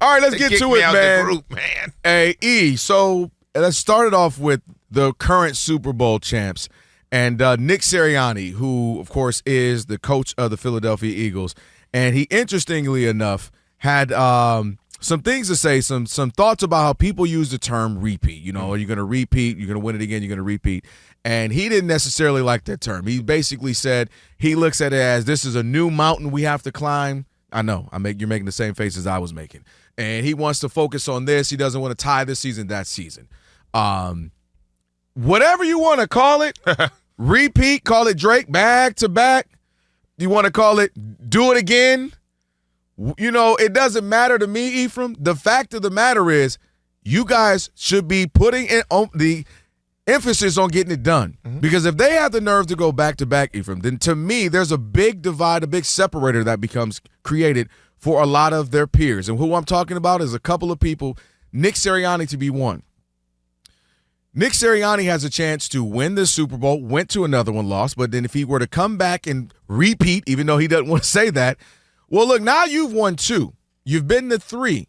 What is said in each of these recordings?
All right, let's They get kicked to me it, out man. the group, man. Hey, E, so let's start it off with the current Super Bowl champs and Nick Sirianni, who, of course, is the coach of the Philadelphia Eagles. And he, interestingly enough, had some things to say, some thoughts about how people use the term repeat. You know, are you going to repeat? You're going to win it again. You're going to repeat. And he didn't necessarily like that term. He basically said he looks at it as this is a new mountain we have to climb. I know. You're making the same face as I was making. And he wants to focus on this. He doesn't want to tie this season that season. Whatever you want to call it, repeat, call it Drake, back to back. You want to call it do it again? You know, it doesn't matter to me, Ephraim. The fact of the matter is you guys should be putting in the emphasis on getting it done. Because if they have the nerve to go back to back, Ephraim, then to me there's a big divide, a big separator that becomes created for a lot of their peers. And who I'm talking about is a couple of people, Nick Sirianni to be one. Nick Sirianni has a chance to win this Super Bowl, went to another one, lost, but then if he were to come back and repeat, even though he doesn't want to say that, well, look, now you've won 2. You've been to 3.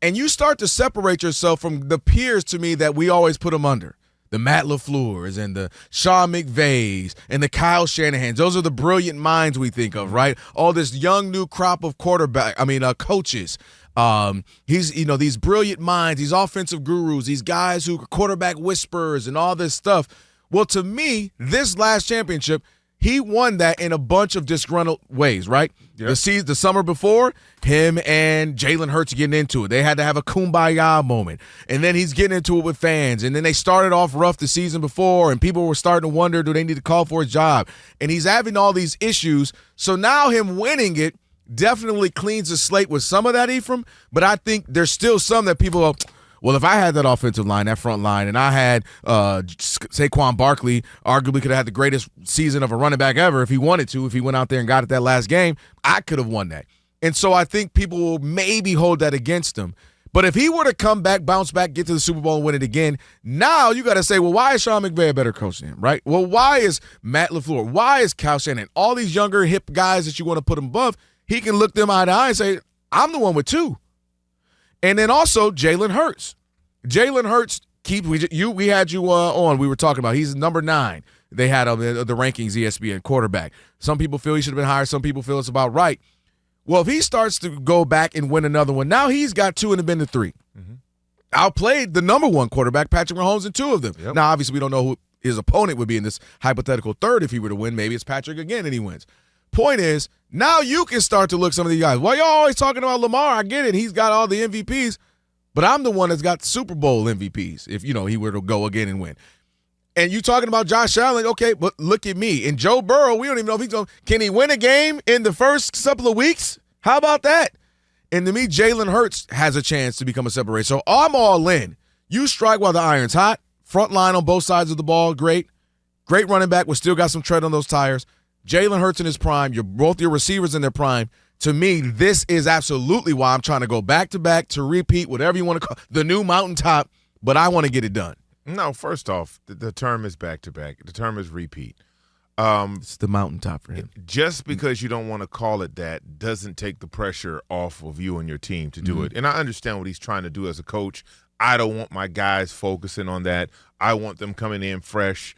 And you start to separate yourself from the peers to me that we always put them under. The Matt LaFleurs and the Sean McVays and the Kyle Shanahans. Those are the brilliant minds we think of, right? All this young new crop of coaches. These brilliant minds, these offensive gurus, these guys who are quarterback whisperers and all this stuff. Well, to me, this last championship, he won that in a bunch of disgruntled ways, right? Yep. The summer before, him and Jalen Hurts getting into it. They had to have a kumbaya moment. And then he's getting into it with fans. And then they started off rough the season before, and people were starting to wonder, do they need to call for his job? And he's having all these issues. So now him winning it definitely cleans the slate with some of that, Ephraim. But I think there's still some that people go, well, if I had that offensive line, that front line, and I had Saquon Barkley, arguably could have had the greatest season of a running back ever if he wanted to, if he went out there and got it that last game, I could have won that. And so I think people will maybe hold that against him. But if he were to come back, bounce back, get to the Super Bowl and win it again, now you got to say, well, why is Sean McVay a better coach than him, right? Well, why is Matt LaFleur? Why is Kyle Shanahan? All these younger, hip guys that you want to put him above, he can look them eye to eye and say, I'm the one with 2. And then also Jalen Hurts. Jalen Hurts, we had you on. We were talking about he's number 9. They had the rankings, ESPN quarterback. Some people feel he should have been higher. Some people feel it's about right. Well, if he starts to go back and win another one, now he's got 2 and have been to 3. Outplayed the number 1 quarterback, Patrick Mahomes, in 2 of them. Yep. Now, obviously, we don't know who his opponent would be in this hypothetical third if he were to win. Maybe it's Patrick again and he wins. Point is, now you can start to look some of these guys. Well, you're always talking about Lamar. I get it. He's got all the MVPs. But I'm the one that's got Super Bowl MVPs if, he were to go again and win. And you talking about Josh Allen, okay, but look at me. And Joe Burrow, we don't even know if he's going to – can he win a game in the first couple of weeks? How about that? And to me, Jalen Hurts has a chance to become a separator. So I'm all in. You strike while the iron's hot. Front line on both sides of the ball, great. Great running back. We still got some tread on those tires. Jalen Hurts in his prime. Both your receivers in their prime. To me, this is absolutely why I'm trying to go back-to-back to repeat, whatever you want to call the new mountaintop, but I want to get it done. No, first off, the term is back-to-back. The term is repeat. It's the mountaintop for him. Just because you don't want to call it that doesn't take the pressure off of you and your team to do it. And I understand what he's trying to do as a coach. I don't want my guys focusing on that. I want them coming in fresh,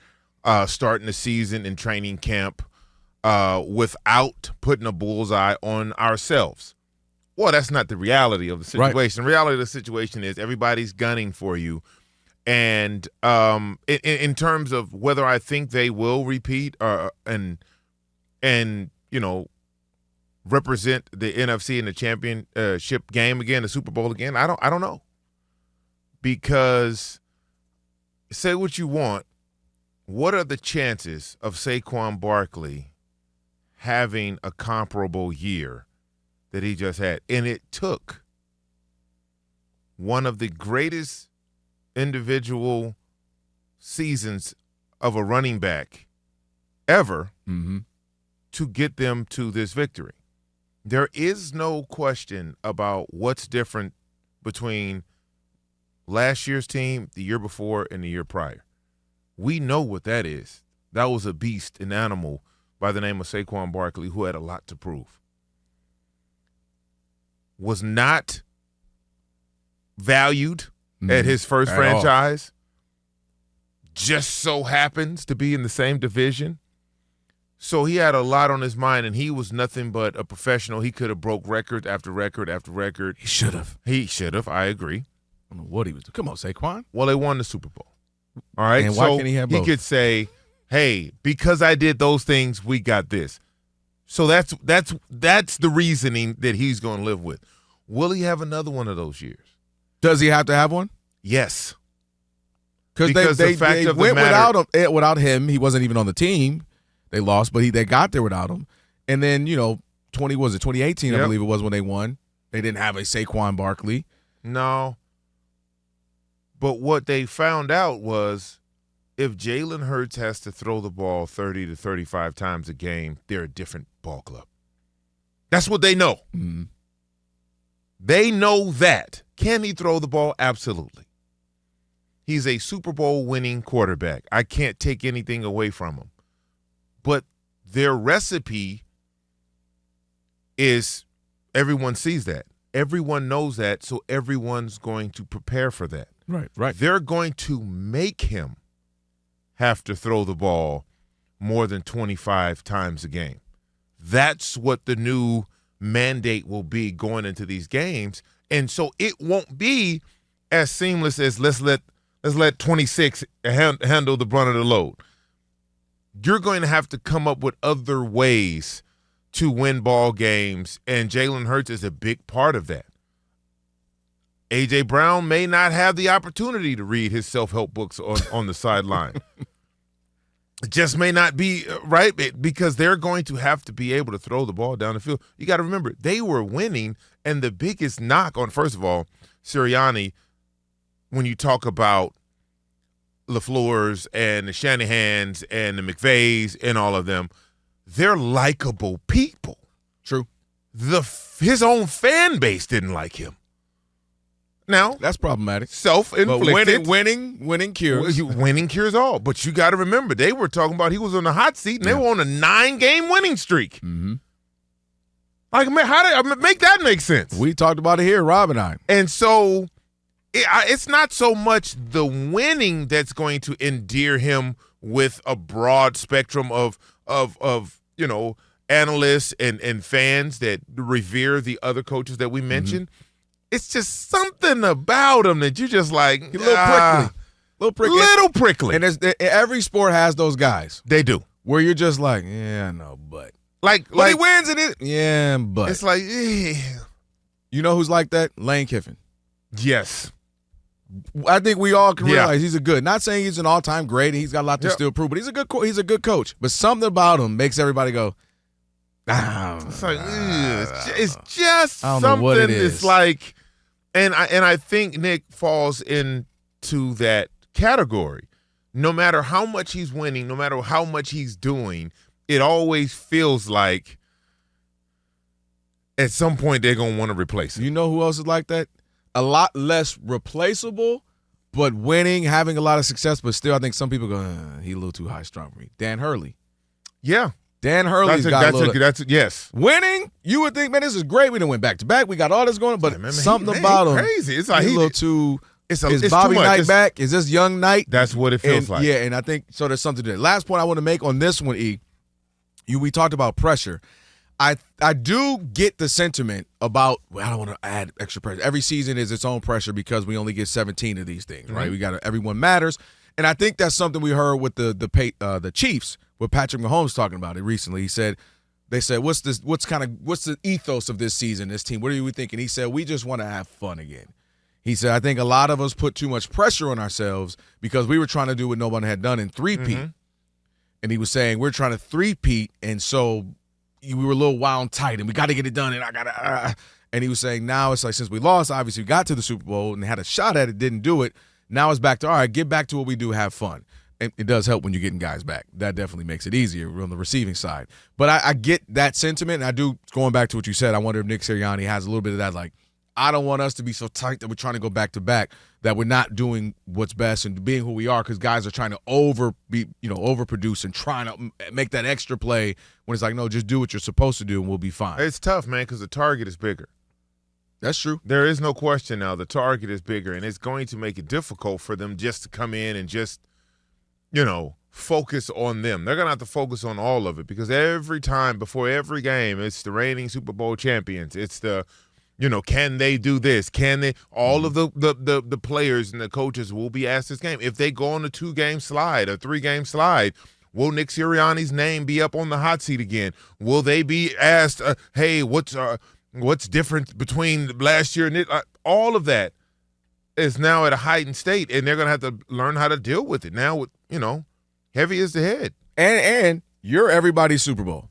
starting the season in training camp. Without putting a bullseye on ourselves. Well, that's not the reality of the situation. Right. The reality of the situation is everybody's gunning for you. And in terms of whether I think they will repeat and represent the NFC in the championship game again, the Super Bowl again, I don't know. Because say what you want, what are the chances of Saquon Barkley having a comparable year that he just had? And it took one of the greatest individual seasons of a running back ever to get them to this victory. There is no question about what's different between last year's team, the year before, and the year prior. We know what that is. That was a beast, an animal by the name of Saquon Barkley, who had a lot to prove. Was not valued at his first franchise. All. Just so happens to be in the same division. So he had a lot on his mind, and he was nothing but a professional. He could have broke record after record after record. He should have. I agree. I don't know what he was doing. Come on, Saquon. Well, they won the Super Bowl. All right. And why can't he have both? He could say, hey, because I did those things, we got this. So that's the reasoning that he's going to live with. Will he have another one of those years? Does he have to have one? Yes. Because they went without him. He wasn't even on the team. They lost, but they got there without him. And then, 2018, yep. I believe it was when they won. They didn't have a Saquon Barkley. No. But what they found out was if Jalen Hurts has to throw the ball 30 to 35 times a game, they're a different ball club. That's what they know. Mm-hmm. They know that. Can he throw the ball? Absolutely. He's a Super Bowl winning quarterback. I can't take anything away from him. But their recipe is everyone sees that. Everyone knows that, so everyone's going to prepare for that. Right. They're going to make him have to throw the ball more than 25 times a game. That's what the new mandate will be going into these games. And so it won't be as seamless as let's let 26 handle the brunt of the load. You're going to have to come up with other ways to win ball games, and Jalen Hurts is a big part of that. A.J. Brown may not have the opportunity to read his self-help books on the sideline. It just may not be right because they're going to have to be able to throw the ball down the field. You got to remember, they were winning, and the biggest knock on, first of all, Sirianni, when you talk about LaFleur's and the Shanahans and the McVays and all of them, they're likable people. True. His own fan base didn't like him. Now that's problematic. Self-inflicted. But winning cures. Winning cures all. But you got to remember, they were talking about he was on the hot seat, and they were on a 9-game winning streak. Mm-hmm. Like, how did make that make sense? We talked about it here, Rob and I. And so it's not so much the winning that's going to endear him with a broad spectrum of analysts and fans that revere the other coaches that we mentioned. Mm-hmm. It's just something about him that you just like. A little prickly. And every sport has those guys. They do. Where you're just like, yeah, no, but. Like he wins in it. Yeah, but. It's like, You know who's like that? Lane Kiffin. Yes. I think we all can realize he's not saying he's an all-time great and he's got a lot to still prove, but he's a good coach. But something about him makes everybody go, it's like, it's just I don't something know what it is. It's like, and I think Nick falls into that category. No matter how much he's winning, no matter how much he's doing, it always feels like at some point they're going to want to replace him. You know who else is like that? A lot less replaceable, but winning, having a lot of success, but still I think some people go, he's a little too high strung for me. Dan Hurley. Yeah. Dan Hurley's yes. Winning, you would think, man, this is great. We done went back to back. We got all this going on, but something about him crazy. It's like he's a little too. Is it's Bobby too Knight back? Is this young Knight? That's what it feels like. Yeah, and I think so. There's something to that. Last point I want to make on this one, E. We talked about pressure. I do get the sentiment about, well, I don't want to add extra pressure. Every season is its own pressure because we only get 17 of these things, right? Mm-hmm. Everyone matters, and I think that's something we heard with the Chiefs with Patrick Mahomes talking about it recently. They said, what's the ethos of this season, this team? What are we thinking? He said, we just want to have fun again. He said, I think a lot of us put too much pressure on ourselves because we were trying to do what no one had done in three-peat. Mm-hmm. And he was saying, we're trying to three-peat, and so we were a little wound tight, and we got to get it done, and I got to And he was saying now it's like since we lost, obviously we got to the Super Bowl and had a shot at it, didn't do it. Now it's back to, all right, get back to what we do, have fun. And it does help when you're getting guys back. That definitely makes it easier on the receiving side. But I get that sentiment, and I do, going back to what you said, I wonder if Nick Sirianni has a little bit of that, like, I don't want us to be so tight that we're trying to go back to back, that we're not doing what's best and being who we are, because guys are trying to overproduce and trying to make that extra play when it's like, no, just do what you're supposed to do and we'll be fine. It's tough, man, because the target is bigger. That's true. There is no question now. The target is bigger, and it's going to make it difficult for them just to come in and just, focus on them. They're going to have to focus on all of it because every time before every game, it's the reigning Super Bowl champions. It's the, can they do this? Can they? All of the players and the coaches will be asked this game. If they go on a 2-game slide, a 3-game slide, will Nick Sirianni's name be up on the hot seat again? Will they be asked, hey, what's different between last year and it? All of that is now at a heightened state, and they're going to have to learn how to deal with it. Now, with heavy is the head. And you're everybody's Super Bowl.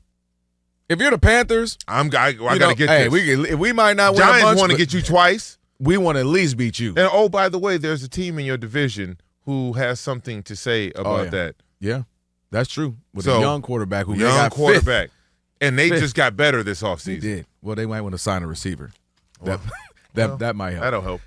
If you're the Panthers, I got to get this. We might not win Giants a bunch, want to get you twice. We want to at least beat you. And, oh, by the way, there's a team in your division who has something to say about that. Yeah, that's true. With a young quarterback who got quarterback. Fifth. And they just got better this offseason. They did. Well, they might want to sign a receiver. That might help. That'll help.